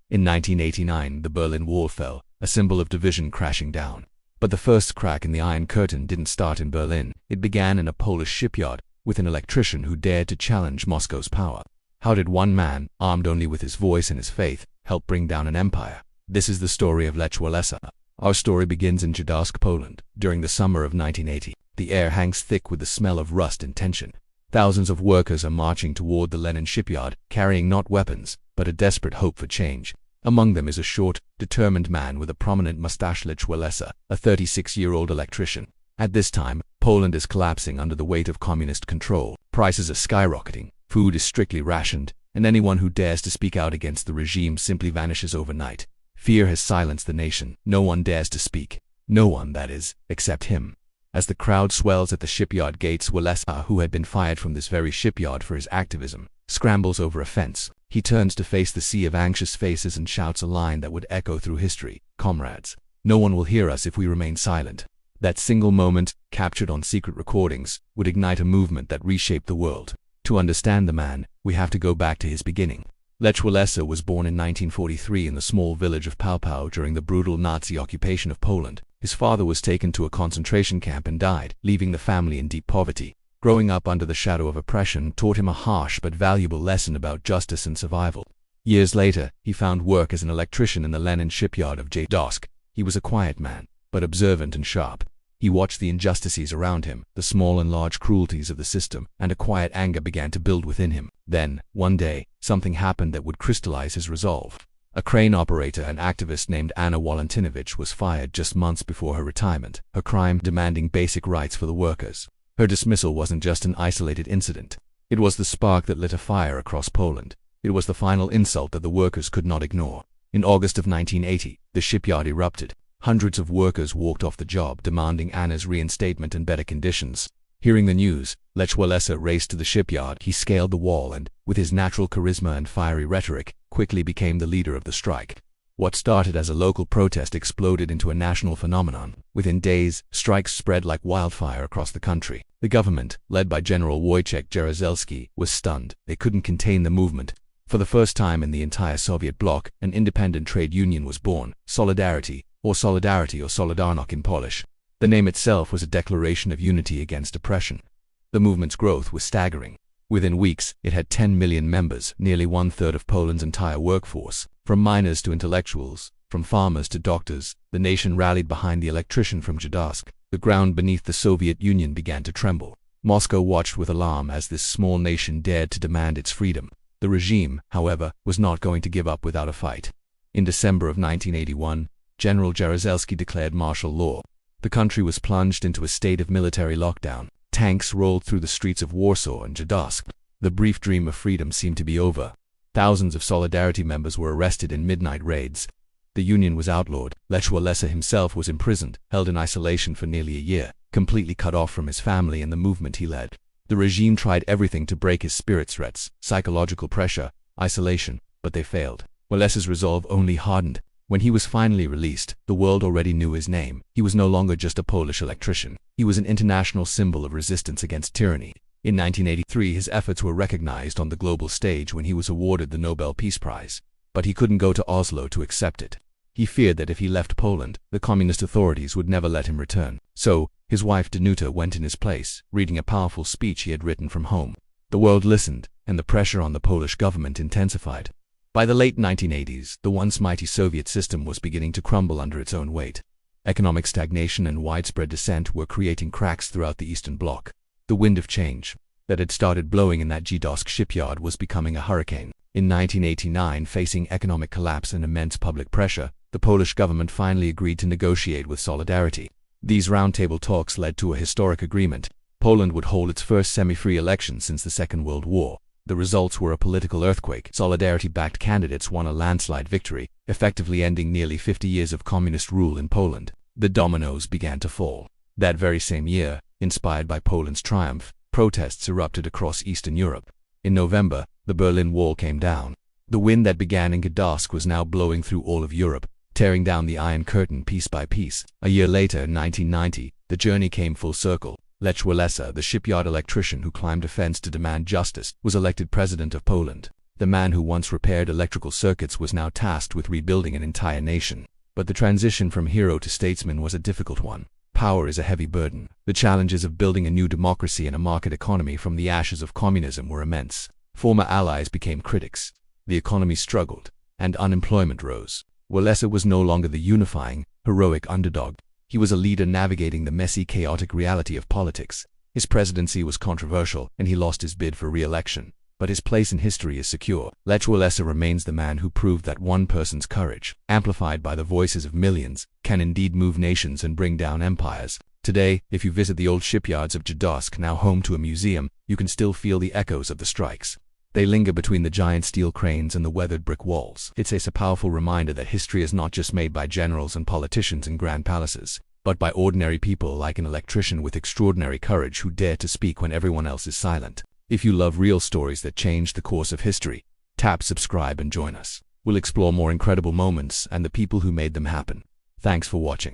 In 1989, the Berlin Wall fell, a symbol of division crashing down. But the first crack in the Iron Curtain didn't start in Berlin. It began in a Polish shipyard, with an electrician who dared to challenge Moscow's power. How did one man, armed only with his voice and his faith, help bring down an empire? This is the story of Lech Walesa. Our story begins in Gdańsk, Poland, during the summer of 1980. The air hangs thick with the smell of rust and tension. Thousands of workers are marching toward the Lenin shipyard, carrying not weapons, but a desperate hope for change. Among them is a short, determined man with a prominent mustache, Lech Walesa, a 36-year-old electrician. At this time, Poland is collapsing under the weight of communist control. Prices are skyrocketing, food is strictly rationed, and anyone who dares to speak out against the regime simply vanishes overnight. Fear has silenced the nation. No one dares to speak. No one, that is, except him. As the crowd swells at the shipyard gates, Walesa, who had been fired from this very shipyard for his activism, scrambles over a fence. He turns to face the sea of anxious faces and shouts a line that would echo through history: "Comrades, no one will hear us if we remain silent." That single moment, captured on secret recordings, would ignite a movement that reshaped the world. To understand the man, we have to go back to his beginning. Lech Walesa was born in 1943 in the small village of Pałów during the brutal Nazi occupation of Poland. His father was taken to a concentration camp and died, leaving the family in deep poverty. Growing up under the shadow of oppression taught him a harsh but valuable lesson about justice and survival. Years later, he found work as an electrician in the Lenin shipyard of Gdańsk. He was a quiet man, but observant and sharp. He watched the injustices around him, the small and large cruelties of the system, and a quiet anger began to build within him. Then, one day, something happened that would crystallize his resolve. A crane operator and activist named Anna Walentynowicz was fired just months before her retirement, her crime demanding basic rights for the workers. Her dismissal wasn't just an isolated incident. It was the spark that lit a fire across Poland. It was the final insult that the workers could not ignore. In August of 1980, the shipyard erupted. Hundreds of workers walked off the job, demanding Anna's reinstatement and better conditions. Hearing the news, Lech Walesa raced to the shipyard. He scaled the wall and, with his natural charisma and fiery rhetoric, quickly became the leader of the strike. What started as a local protest exploded into a national phenomenon. Within days, strikes spread like wildfire across the country. The government, led by General Wojciech Jaruzelski, was stunned. They couldn't contain the movement. For the first time in the entire Soviet bloc, an independent trade union was born, Solidarity, or Solidarność in Polish. The name itself was a declaration of unity against oppression. The movement's growth was staggering. Within weeks, it had 10 million members, nearly one-third of Poland's entire workforce. From miners to intellectuals, from farmers to doctors, the nation rallied behind the electrician from Gdańsk. The ground beneath the Soviet Union began to tremble. Moscow watched with alarm as this small nation dared to demand its freedom. The regime, however, was not going to give up without a fight. In December of 1981, General Jaruzelski declared martial law. The country was plunged into a state of military lockdown. Tanks rolled through the streets of Warsaw and Gdańsk. The brief dream of freedom seemed to be over. Thousands of Solidarity members were arrested in midnight raids. The union was outlawed. Lech Walesa himself was imprisoned, held in isolation for nearly a year, completely cut off from his family and the movement he led. The regime tried everything to break his spirit: threats, psychological pressure, isolation, but they failed. Walesa's resolve only hardened. When he was finally released, the world already knew his name. He was no longer just a Polish electrician. He was an international symbol of resistance against tyranny. In 1983, his efforts were recognized on the global stage when he was awarded the Nobel Peace Prize. But he couldn't go to Oslo to accept it. He feared that if he left Poland, the communist authorities would never let him return. So, his wife Danuta went in his place, reading a powerful speech he had written from home. The world listened, and the pressure on the Polish government intensified. By the late 1980s, the once mighty Soviet system was beginning to crumble under its own weight. Economic stagnation and widespread dissent were creating cracks throughout the Eastern Bloc. The wind of change that had started blowing in that Gdańsk shipyard was becoming a hurricane. In 1989, facing economic collapse and immense public pressure, the Polish government finally agreed to negotiate with Solidarity. These roundtable talks led to a historic agreement. Poland would hold its first semi-free election since the Second World War. The results were a political earthquake. Solidarity-backed candidates won a landslide victory, effectively ending nearly 50 years of communist rule in Poland. The dominoes began to fall. That very same year, inspired by Poland's triumph, protests erupted across Eastern Europe. In November, the Berlin Wall came down. The wind that began in Gdańsk was now blowing through all of Europe, tearing down the Iron Curtain piece by piece. A year later, in 1990, the journey came full circle. Lech Walesa, the shipyard electrician who climbed a fence to demand justice, was elected president of Poland. The man who once repaired electrical circuits was now tasked with rebuilding an entire nation. But the transition from hero to statesman was a difficult one. Power is a heavy burden. The challenges of building a new democracy and a market economy from the ashes of communism were immense. Former allies became critics. The economy struggled, and unemployment rose. Walesa was no longer the unifying, heroic underdog. He was a leader navigating the messy, chaotic reality of politics. His presidency was controversial, and he lost his bid for re-election. But his place in history is secure. Lech Walesa remains the man who proved that one person's courage, amplified by the voices of millions, can indeed move nations and bring down empires. Today, if you visit the old shipyards of Jadovsk, now home to a museum, you can still feel the echoes of the strikes. They linger between the giant steel cranes and the weathered brick walls. It's a powerful reminder that history is not just made by generals and politicians in grand palaces, but by ordinary people like an electrician with extraordinary courage who dare to speak when everyone else is silent. If you love real stories that change the course of history, tap subscribe and join us. We'll explore more incredible moments and the people who made them happen. Thanks for watching.